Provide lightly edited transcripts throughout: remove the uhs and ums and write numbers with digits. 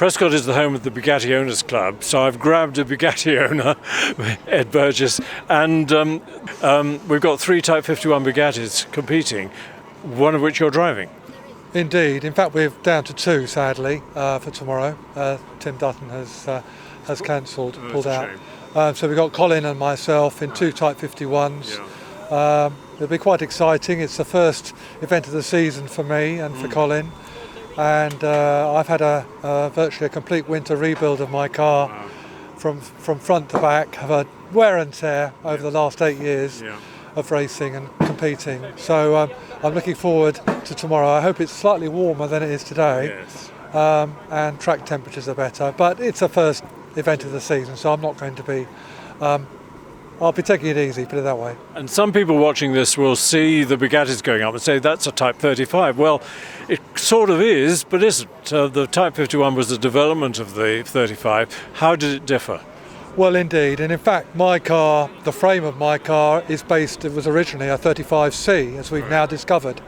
Prescott is the home of the Bugatti Owners Club, so I've grabbed a Bugatti owner, Ed Burgess, and we've got 3 Type 51 Bugattis competing, one of which you're driving. Indeed. In fact, we're down to 2, sadly, for tomorrow. Tim Dutton has cancelled, pulled out. So we've got Colin and myself in 2 Type 51s. Yeah. It'll be quite exciting. It's the first event of the season for me and for Colin. And I've had virtually a complete winter rebuild of my car from front to back. I've had wear and tear over the last 8 years of racing and competing. So I'm looking forward to tomorrow. I hope it's slightly warmer than it is today, and track temperatures are better. But it's the first event of the season, so I'm not going to be... I'll be taking it easy, put it that way. And some people watching this will see the Bugattis going up and say that's a Type 35. Well, it sort of is, but isn't. The Type 51 was the development of the 35. How did it differ? Well, indeed. And in fact, my car, the frame of my car it was originally a 35C, as we've now discovered.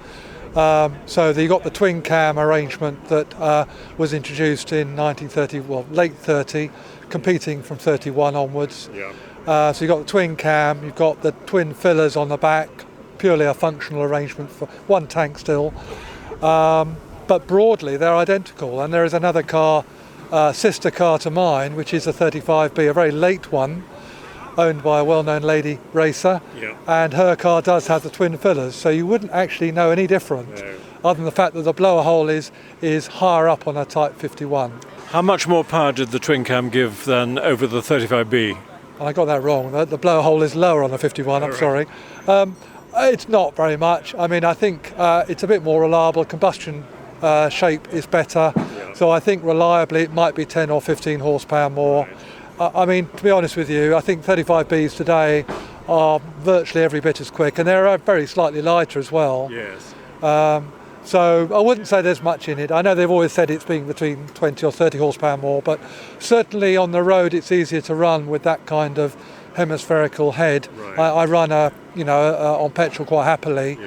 So you got the twin cam arrangement that was introduced in 1930, well, late 30, competing from 31 onwards. So you've got the twin cam, you've got the twin fillers on the back, purely a functional arrangement for one tank still. But broadly, they're identical. And there is another car, sister car to mine, which is a 35B, a very late one, owned by a well-known lady racer. And her car does have the twin fillers, so you wouldn't actually know any different, other than the fact that the blower hole is higher up on a Type 51. How much more power did the twin cam give than over the 35B? I got that wrong. The blower hole is lower on the 51, I'm sorry. It's not very much. I mean, I think it's a bit more reliable. Combustion shape is better. So I think reliably it might be 10 or 15 horsepower more. I mean, to be honest with you, I think 35Bs today are virtually every bit as quick, and they're very slightly lighter as well. So I wouldn't say there's much in it. I know they've always said it's being between 20 or 30 horsepower more, but certainly on the road it's easier to run with that kind of hemispherical head. I run on petrol quite happily,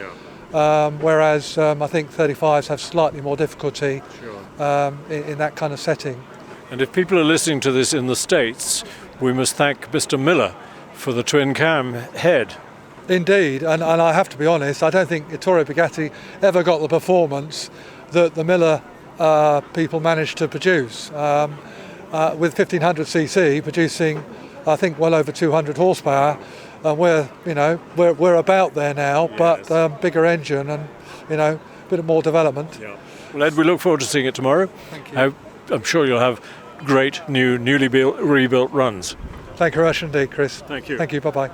whereas I think 35s have slightly more difficulty in that kind of setting. And if people are listening to this in the States, we must thank Mr. Miller for the twin cam head. Indeed, and I have to be honest, I don't think Ettore Bugatti ever got the performance that the Miller people managed to produce. With 1500cc producing, I think, well over 200 horsepower, and we're about there now, but bigger engine and a bit more development. Well, Ed, we look forward to seeing it tomorrow. Thank you. I'm sure you'll have great newly rebuilt runs. Thank you very much indeed, Chris. Thank you. Thank you. Bye bye.